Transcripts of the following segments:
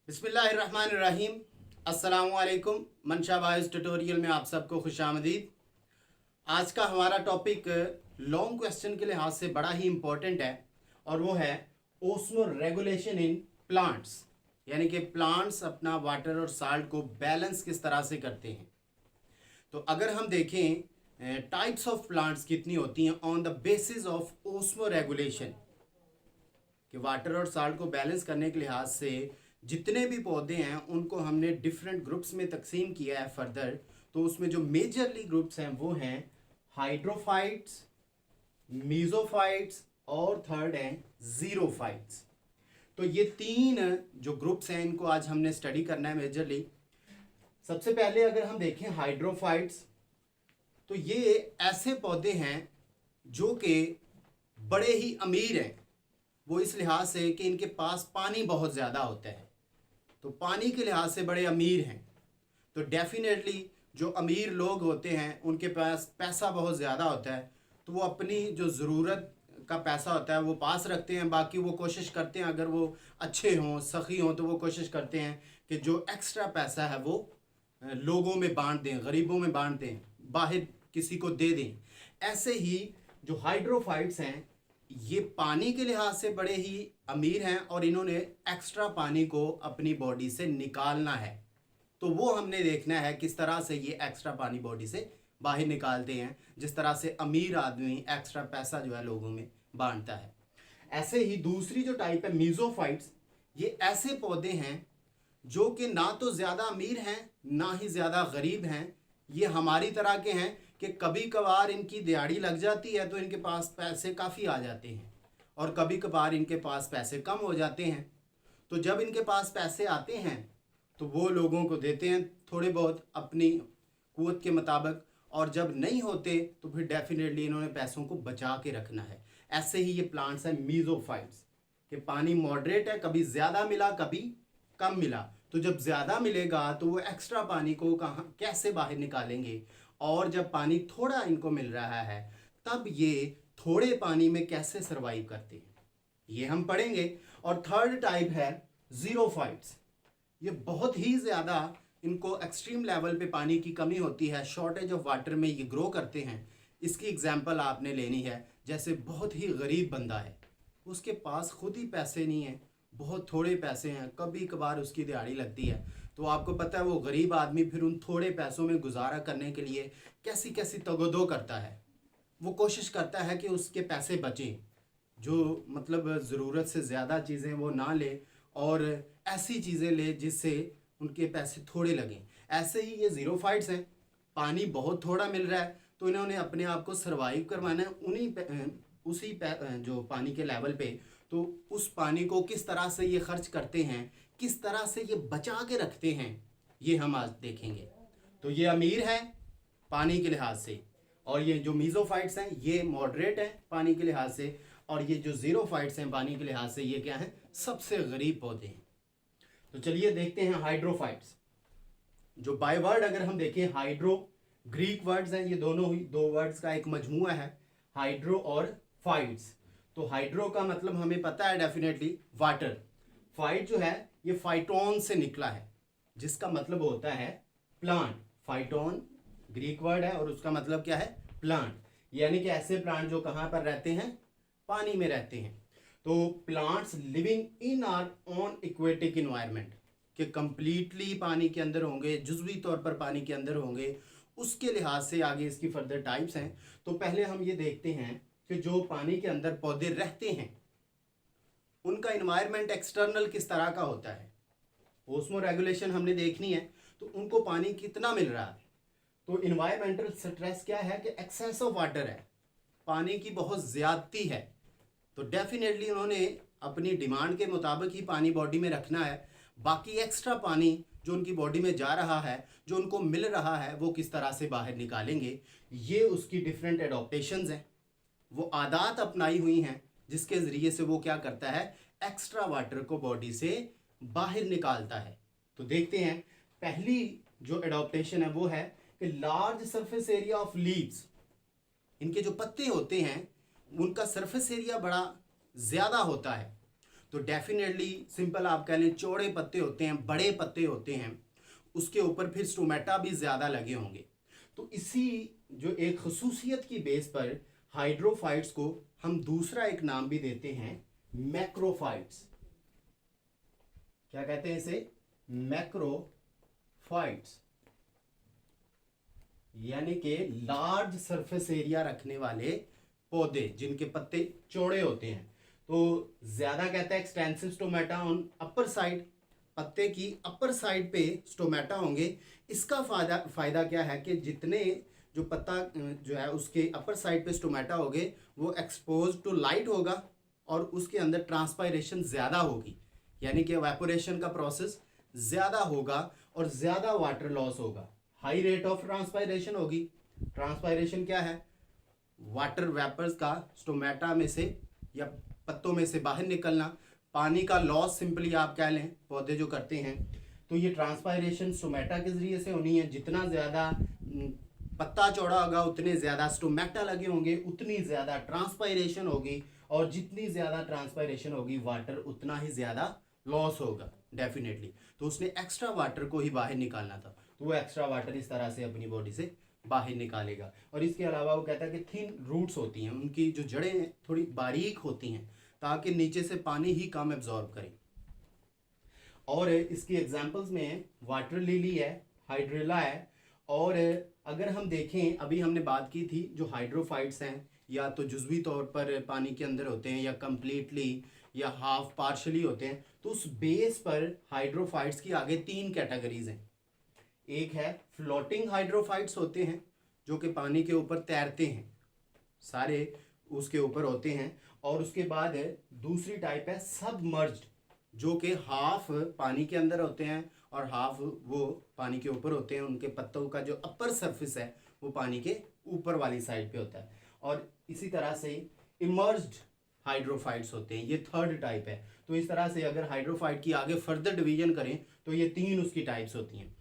बिस्मिल्लाहिर्रहमानिर्रहीम। अस्सलामुअलैकुम। मंशा बायोस ट्यूटोरियल में आप सबको खुशामदीद। आज का हमारा टॉपिक लॉन्ग क्वेश्चन के लिहाज से बड़ा ही इम्पोर्टेंट है और वो है ओस्मो रेगुलेशन इन प्लांट्स, यानी कि प्लांट्स अपना वाटर और साल्ट को बैलेंस किस तरह से करते हैं। तो अगर हम देखें टाइप्स ऑफ प्लांट्स कितनी होती हैं on the basis of osmo regulation, कि वाटर और साल्ट को बैलेंस करने के लिहाज से जितने भी पौधे हैं उनको हमने डिफरेंट ग्रुप्स में तकसीम किया है फर्दर। तो उसमें जो मेजरली ग्रुप्स हैं वो हैं हाइड्रोफाइट्स, मीजोफाइट्स और थर्ड हैं जीरोफाइट्स। तो ये तीन जो ग्रुप्स हैं इनको आज हमने स्टडी करना है मेजरली। सबसे पहले अगर हम देखें हाइड्रोफाइट्स, तो ये ऐसे पौधे हैं जो कि बड़े ही अमीर हैं। वो इस लिहाज से कि इनके पास पानी बहुत ज़्यादा होता है, तो पानी के लिहाज से बड़े अमीर हैं। तो डेफिनेटली जो अमीर लोग होते हैं उनके पास पैसा बहुत ज़्यादा होता है, तो वो अपनी जो ज़रूरत का पैसा होता है वो पास रखते हैं। बाकी वो कोशिश करते हैं, अगर वो अच्छे हों, सखी हों, तो वो कोशिश करते हैं कि जो एक्स्ट्रा पैसा है वो लोगों में बांट दें, गरीबों में बांट दें, बाहर किसी को दे दें। ऐसे ही जो हाइड्रोफाइट्स हैं ये पानी के लिहाज से बड़े ही अमीर हैं और इन्होंने एक्स्ट्रा पानी को अपनी बॉडी से निकालना है। तो वो हमने देखना है किस तरह से ये एक्स्ट्रा पानी बॉडी से बाहर निकालते हैं, जिस तरह से अमीर आदमी एक्स्ट्रा पैसा जो है लोगों में बांटता है। ऐसे ही दूसरी जो टाइप है मीजोफाइट्स, ये ऐसे पौधे हैं जो कि ना तो ज़्यादा अमीर हैं ना ही ज़्यादा गरीब हैं। ये हमारी तरह के हैं कि कभी कभार इनकी दिहाड़ी लग जाती है तो इनके पास पैसे काफ़ी आ जाते हैं और कभी कभार इनके पास पैसे कम हो जाते हैं। तो जब इनके पास पैसे आते हैं तो वो लोगों को देते हैं थोड़े बहुत अपनी कुव्वत के मुताबिक, और जब नहीं होते तो फिर डेफिनेटली इन्होंने पैसों को बचा के रखना है। ऐसे ही ये प्लांट्स हैं मीजोफाइट्स, कि पानी मॉडरेट है, कभी ज़्यादा मिला कभी कम मिला। तो जब ज़्यादा मिलेगा तो वो एक्स्ट्रा पानी को कहाँ कैसे बाहर निकालेंगे, और जब पानी थोड़ा इनको मिल रहा है तब ये थोड़े पानी में कैसे सरवाइव करते हैं, ये हम पढ़ेंगे। और थर्ड टाइप है जीरोफाइट्स। ये बहुत ही ज़्यादा इनको एक्सट्रीम लेवल पे पानी की कमी होती है, शॉर्टेज ऑफ वाटर में ये ग्रो करते हैं। इसकी एग्जांपल आपने लेनी है, जैसे बहुत ही गरीब बंदा है, उसके पास खुद ही पैसे नहीं हैं, बहुत थोड़े पैसे हैं, कभी कभार उसकी दिहाड़ी लगती है, तो आपको पता है वो गरीब आदमी फिर उन थोड़े पैसों में गुजारा करने के लिए कैसी कैसी तगोदो करता है। वो कोशिश करता है कि उसके पैसे बचें, जो मतलब ज़रूरत से ज़्यादा चीज़ें वो ना ले और ऐसी चीज़ें ले जिससे उनके पैसे थोड़े लगें। ऐसे ही ये ज़ीरोफाइट्स हैं, पानी बहुत थोड़ा मिल रहा है तो इन्होंने अपने आप को सरवाइव करवाना है उसी जो पानी के लेवल पे। तो उस पानी को किस तरह से ये खर्च करते हैं, किस तरह से ये बचा के रखते हैं, ये हम आज देखेंगे। तो ये अमीर है पानी के लिहाज से, और ये जो मीजोफाइट्स हैं ये मॉडरेट हैं पानी के लिहाज से, और ये जो जीरोफाइट्स हैं पानी के लिहाज से ये क्या हैं, सबसे गरीब पौधे हैं। तो चलिए देखते हैं हाइड्रोफाइट्स। जो बाय वर्ड अगर हम देखें, हाइड्रो ग्रीक वर्ड्स हैं, ये दोनों ही दो वर्ड्स का एक मजमूआ है, हाइड्रो और फाइट्स। तो हाइड्रो का मतलब हमें पता है डेफिनेटली वाटर। फाइट जो है ये फाइटोन से निकला है, जिसका मतलब होता है प्लांट। फाइटोन ग्रीक वर्ड है और उसका मतलब क्या है, प्लांट। यानी कि ऐसे प्लांट जो कहाँ पर रहते हैं, पानी में रहते हैं। तो plants living in are on aquatic environment, कि कंप्लीटली पानी के अंदर होंगे, जुज़वी तौर पर पानी के अंदर होंगे। उसके लिहाज से आगे इसकी फर्दर टाइप्स हैं। तो पहले हम ये देखते हैं कि जो पानी के अंदर पौधे रहते हैं उनका इन्वायरमेंट एक्सटर्नल किस तरह का होता है। ओस्मो रेगुलेशन हमने देखनी है, तो उनको पानी कितना मिल रहा है। तो इन्वायरमेंटल स्ट्रेस क्या है कि एक्सेस ऑफ वाटर है, पानी की बहुत ज़्यादती है। तो डेफिनेटली उन्होंने अपनी डिमांड के मुताबिक ही पानी बॉडी में रखना है। बाकी एक्स्ट्रा पानी जो उनकी बॉडी में जा रहा है, जो उनको मिल रहा है, वो किस तरह से बाहर निकालेंगे, ये उसकी डिफरेंट एडॉप्टेशंस हैं, वो आदत अपनाई हुई हैं जिसके ज़रिए से वो क्या करता है, एक्स्ट्रा वाटर को बॉडी से बाहर निकालता है। तो देखते हैं, पहली जो एडॉप्टेशन है वो है कि large surface area of leaves. इनके जो पत्ते होते हैं उनका सरफेस एरिया बड़ा ज़्यादा होता है, तो डेफिनेटली सिंपल आप कह लें चौड़े पत्ते होते हैं, बड़े पत्ते होते हैं, उसके ऊपर फिर स्टोमेटा भी ज़्यादा लगे होंगे। तो इसी जो एक खसूसियत की बेस पर हाइड्रोफाइट्स को हम दूसरा एक नाम भी देते हैं मैक्रोफाइट्स। क्या कहते हैं इसे? मैक्रोफाइट्स, यानी कि लार्ज सरफेस एरिया रखने वाले पौधे जिनके पत्ते चौड़े होते हैं। तो ज्यादा कहता है extensive stomata on upper side, पत्ते की अपर साइड पे स्टोमेटा होंगे। इसका फायदा क्या है कि जितने जो पत्ता जो है उसके अपर साइड पे स्टोमेटा होंगे वो एक्सपोज टू लाइट होगा और उसके अंदर ट्रांसपायरेशन ज़्यादा होगी, यानी कि एवेपोरेशन का प्रोसेस ज़्यादा होगा और ज़्यादा वाटर लॉस होगा, हाई रेट ऑफ ट्रांसपायरेशन होगी। ट्रांसपायरेशन क्या है? वाटर वेपर्स का स्टोमेटा में से या पत्तों में से बाहर निकलना, पानी का लॉस सिंपली आप कह लें पौधे जो करते हैं। तो ये ट्रांसपायरेशन स्टोमेटा के जरिए से होनी है। जितना ज़्यादा पत्ता चौड़ा होगा उतने ज़्यादा स्टोमेटा लगे होंगे, उतनी ज़्यादा ट्रांसपायरेशन होगी, और जितनी ज़्यादा ट्रांसपायरेशन होगी वाटर उतना ही ज़्यादा लॉस होगा डेफिनेटली। तो उसने एक्स्ट्रा वाटर को ही बाहर निकालना था, तो वो एक्स्ट्रा वाटर इस तरह से अपनी बॉडी से बाहर निकालेगा। और इसके अलावा वो कहता है कि थिन रूट्स होती हैं, उनकी जो जड़ें थोड़ी बारीक होती हैं ताकि नीचे से पानी ही कम एब्जॉर्ब करें। और इसकी एग्जांपल्स में वाटर लिली है, हाइड्रेला है, और अगर हम देखें अभी हमने बात की थी जो हाइड्रोफाइट्स हैं या तो जुज़वी तौर पर पानी के अंदर होते हैं या कम्प्लीटली या हाफ पार्शली होते हैं। तो उस बेस पर हाइड्रोफाइट्स की आगे 3 कैटेगरीज हैं। एक है फ्लोटिंग हाइड्रोफाइट्स होते हैं जो कि पानी के ऊपर तैरते हैं, सारे उसके ऊपर होते हैं। और उसके बाद है दूसरी टाइप है सबमर्ज्ड, जो कि हाफ पानी के अंदर होते हैं और हाफ वो पानी के ऊपर होते हैं। उनके पत्तों का जो अपर सरफेस है वो पानी के ऊपर वाली साइड पे होता है। और इसी तरह से इमर्ज्ड हाइड्रोफाइट्स होते हैं, ये थर्ड टाइप है। तो इस तरह से अगर हाइड्रोफाइट की आगे फर्दर डिवीजन करें तो ये 3 उसकी टाइप्स होती हैं।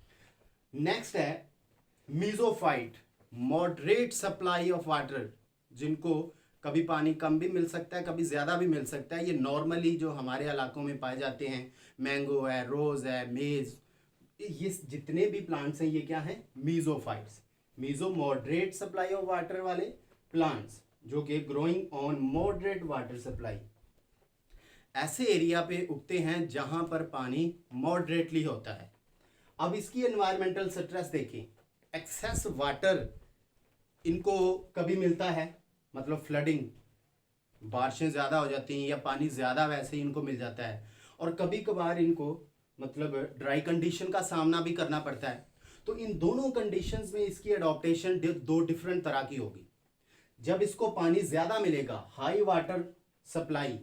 नेक्स्ट है मीजोफाइट, मॉडरेट सप्लाई ऑफ वाटर, जिनको कभी पानी कम भी मिल सकता है, कभी ज़्यादा भी मिल सकता है। ये नॉर्मली जो हमारे इलाकों में पाए जाते हैं, मैंगो है, रोज़ है, मेज़, ये जितने भी प्लांट्स हैं ये क्या हैं? Mesophytes. Meso moderate supply of water वाले प्लांट्स जो कि growing on moderate water supply, ऐसे एरिया पे उगते हैं जहां पर पानी मॉडरेटली होता है। अब इसकी एनवायरमेंटल स्ट्रेस देखें, एक्सेस वाटर इनको कभी मिलता है, मतलब फ्लडिंग, बारिशें ज़्यादा हो जाती हैं या पानी ज़्यादा वैसे ही इनको मिल जाता है, और कभी कभार इनको मतलब ड्राई कंडीशन का सामना भी करना पड़ता है। तो इन दोनों कंडीशंस में इसकी अडॉप्टेशन 2 डिफरेंट तरह की होगी। जब इसको पानी ज़्यादा मिलेगा, हाई वाटर सप्लाई,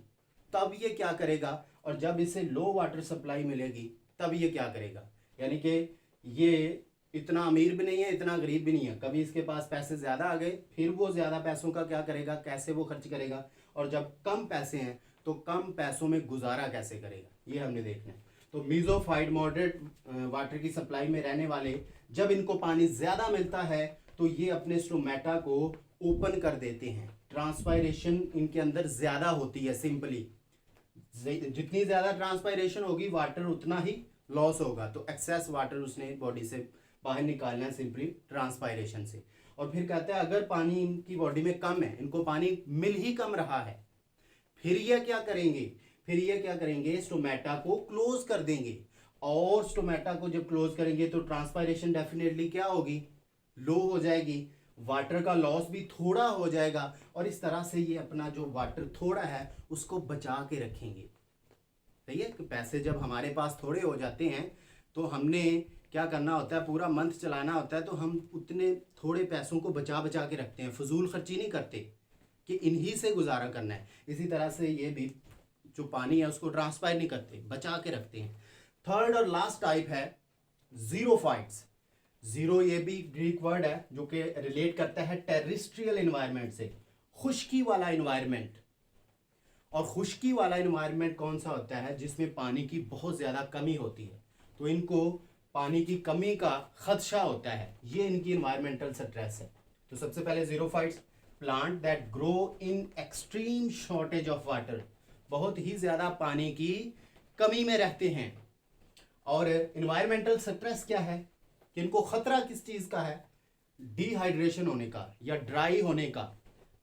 तब ये क्या करेगा, और जब इसे लो वाटर सप्लाई मिलेगी तब ये क्या करेगा। यानी कि ये इतना अमीर भी नहीं है, इतना गरीब भी नहीं है। कभी इसके पास पैसे ज़्यादा आ गए, फिर वो ज़्यादा पैसों का क्या करेगा, कैसे वो खर्च करेगा, और जब कम पैसे हैं तो कम पैसों में गुजारा कैसे करेगा, ये हमने देखना है। तो मीजोफाइट मॉडरेट वाटर की सप्लाई में रहने वाले, जब इनको पानी ज़्यादा मिलता है तो ये अपने स्टोमेटा को ओपन कर देते हैं। ट्रांसपायरेशन इनके अंदर ज़्यादा होती है। सिंपली जितनी ज़्यादा ट्रांसपायरेशन होगी वाटर उतना ही लॉस होगा। तो एक्सेस वाटर उसने बॉडी से बाहर निकालना है सिंपली ट्रांसपायरेशन से। और फिर कहते हैं अगर पानी इनकी बॉडी में कम है, इनको पानी मिल ही कम रहा है, फिर ये क्या करेंगे, स्टोमेटा को क्लोज कर देंगे। और स्टोमेटा को जब क्लोज करेंगे तो ट्रांसपायरेशन डेफिनेटली क्या होगी, लो हो जाएगी, वाटर का लॉस भी थोड़ा हो जाएगा, और इस तरह से ये अपना जो वाटर थोड़ा है उसको बचा के रखेंगे। सही है कि पैसे जब हमारे पास थोड़े हो जाते हैं तो हमने क्या करना होता है, पूरा मंथ चलाना होता है, तो हम उतने थोड़े पैसों को बचा के रखते हैं, फजूल खर्ची नहीं करते कि इन्हीं से गुजारा करना है। इसी तरह से ये भी जो पानी है उसको ट्रांसपायर नहीं करते, बचा के रखते हैं। थर्ड और लास्ट टाइप है जीरोफाइट्स। जीरो ये भी ग्रीक वर्ड है जो कि रिलेट करता है टेरेस्ट्रियल एनवायरनमेंट से, खुश्की वाला एनवायरनमेंट। और खुश्की वाला एनवायरनमेंट कौन सा होता है, जिसमें पानी की बहुत ज़्यादा कमी होती है, तो इनको पानी की कमी का खदशा होता है। ये इनकी एनवायरमेंटल स्ट्रेस है। तो सबसे पहले xerophytes, plant that grow in extreme shortage of water, बहुत ही ज़्यादा पानी की कमी में रहते हैं। और इन्वायरमेंटल स्ट्रेस क्या है कि इनको खतरा किस चीज़ का है, डिहाइड्रेशन होने का या ड्राई होने का,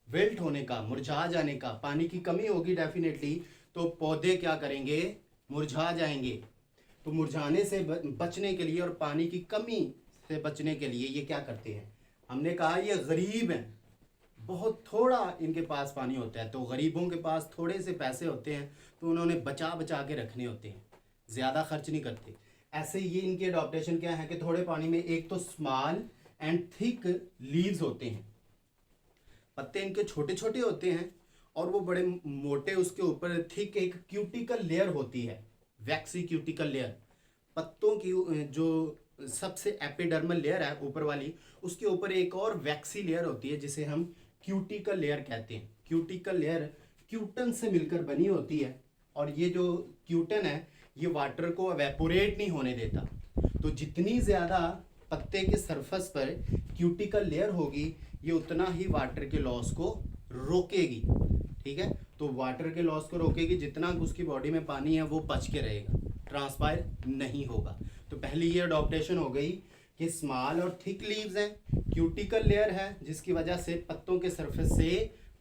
विल्ट होने का, मुरझा जाने का। पानी की कमी होगी डेफिनेटली तो पौधे क्या करेंगे, मुरझा जाएंगे। तो मुरझाने से बचने के लिए और पानी की कमी से बचने के लिए ये क्या करते हैं, हमने कहा ये गरीब हैं, बहुत थोड़ा इनके पास पानी होता है। तो गरीबों के पास थोड़े से पैसे होते हैं तो उन्होंने बचा बचा के रखने होते हैं, ज़्यादा खर्च नहीं करते। ऐसे ये इनकी अडॉप्टेशन क्या है कि थोड़े पानी में एक तो स्मॉल एंड थिक लीव्स होते हैं, पत्ते इनके छोटे छोटे होते हैं और वो बड़े मोटे, उसके ऊपर थिक एक क्यूटिकल लेयर होती है, वैक्सी क्यूटिकल लेयर। पत्तों की जो सबसे एपिडर्मल लेयर है ऊपर वाली, उसके ऊपर एक और वैक्सी लेयर होती है जिसे हम क्यूटिकल लेयर कहते हैं। क्यूटिकल लेयर क्यूटन से मिलकर बनी होती है और ये जो क्यूटन है ये वाटर को एवेपोरेट नहीं होने देता। तो जितनी ज़्यादा पत्ते के सरफेस पर क्यूटिकल लेयर होगी ये उतना ही वाटर के लॉस को रोकेगी। ठीक है, तो वाटर के लॉस को रोकेगी, जितना उसकी बॉडी में पानी है वो बच के रहेगा, ट्रांसपायर नहीं होगा। तो पहली ये अडॉप्टेशन हो गई कि स्मॉल और थिक लीव्स हैं, क्यूटिकल लेयर है जिसकी वजह से पत्तों के सरफेस से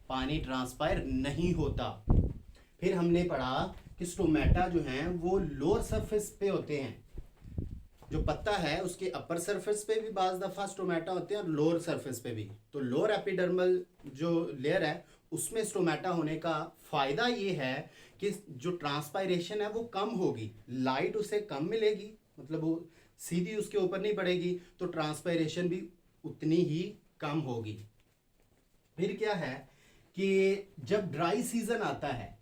पानी ट्रांसपायर नहीं होता। फिर हमने पढ़ा कि स्टोमेटा जो हैं वो लोअर सरफेस पे होते हैं। जो पत्ता है उसके अपर सरफेस पे भी बाज़ दफ़ा स्टोमेटा होते हैं और लोअर सरफेस पे भी। तो लोअर एपिडर्मल जो लेयर है उसमें स्टोमेटा होने का फ़ायदा ये है कि जो ट्रांसपायरेशन है वो कम होगी, लाइट उसे कम मिलेगी, मतलब वो सीधी उसके ऊपर नहीं पड़ेगी, तो ट्रांसपायरेशन भी उतनी ही कम होगी। फिर क्या है कि जब ड्राई सीजन आता है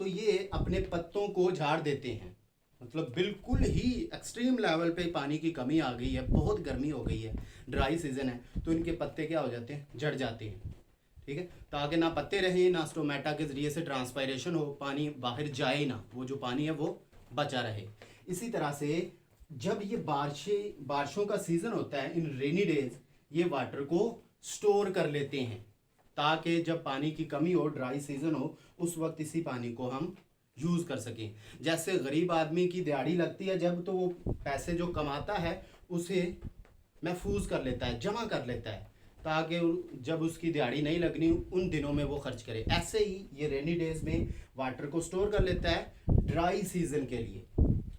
तो ये अपने पत्तों को झाड़ देते हैं, मतलब बिल्कुल ही एक्सट्रीम लेवल पे पानी की कमी आ गई है, बहुत गर्मी हो गई है, ड्राई सीजन है, तो इनके पत्ते क्या हो जाते हैं, जड़ जाते हैं। ठीक है, ताकि ना पत्ते रहें ना स्टोमेटा के ज़रिए से ट्रांसपायरेशन हो, पानी बाहर जाए ना, वो जो पानी है वो बचा रहे। इसी तरह से जब ये बारिशों का सीज़न होता है, इन रेनी डेज, ये वाटर को स्टोर कर लेते हैं ताकि जब पानी की कमी हो, ड्राई सीजन हो, उस वक्त इसी पानी को हम यूज़ कर सकें। जैसे गरीब आदमी की दिहाड़ी लगती है जब, तो वो पैसे जो कमाता है उसे महफूज कर लेता है, जमा कर लेता है, ताकि जब उसकी दिहाड़ी नहीं लगनी उन दिनों में वो खर्च करे। ऐसे ही ये रेनी डेज में वाटर को स्टोर कर लेता है ड्राई सीजन के लिए।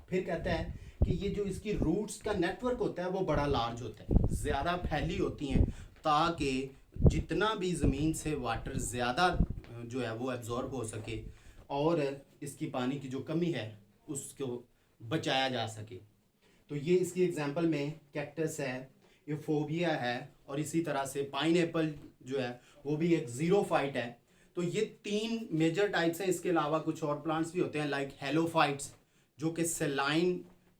फिर कहता है कि ये जो इसकी रूट्स का नेटवर्क होता है वो बड़ा लार्ज होता है, ज़्यादा फैली होती हैं, ताकि जितना भी ज़मीन से वाटर ज़्यादा जो है वो एब्जॉर्ब हो सके और इसकी पानी की जो कमी है उसको बचाया जा सके। तो ये इसकी एग्जांपल में कैक्टस है, यूफोबिया है, और इसी तरह से पाइनएप्पल जो है वो भी एक ज़ीरोफाइट है। तो ये 3 मेजर टाइप्स हैं। इसके अलावा कुछ और प्लांट्स भी होते हैं लाइक हेलोफाइट्स, जो कि सेलाइन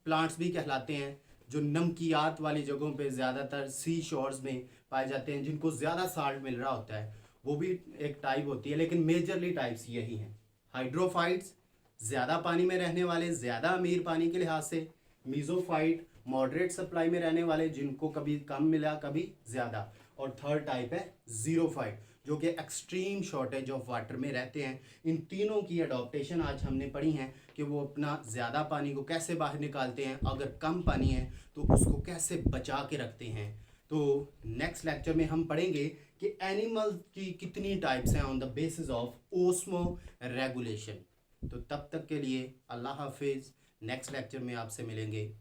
प्लांट्स भी कहलाते हैं, जो नमकियात वाली जगहों पे ज़्यादातर सी शोर्स में पाए जाते हैं, जिनको ज़्यादा साल्ट मिल रहा होता है, वो भी एक टाइप होती है। लेकिन मेजरली टाइप्स यही हैं। हाइड्रोफाइट्स ज़्यादा पानी में रहने वाले, ज़्यादा अमीर पानी के लिहाज से। मीज़ोफाइट मॉडरेट सप्लाई में रहने वाले, जिनको कभी कम मिला कभी ज़्यादा। और थर्ड टाइप है ज़ीरोफाइट, जो कि एक्सट्रीम शॉर्टेज ऑफ वाटर में रहते हैं। इन तीनों की अडॉप्टेशन आज हमने पढ़ी हैं कि वो अपना ज़्यादा पानी को कैसे बाहर निकालते हैं, अगर कम पानी है तो उसको कैसे बचा के रखते हैं। तो नेक्स्ट लेक्चर में हम पढ़ेंगे कि एनिमल की कितनी टाइप्स हैं on the basis of osmo regulation. तो तब तक के लिए अल्लाह हाफिज़। नेक्स्ट लेक्चर में आपसे मिलेंगे।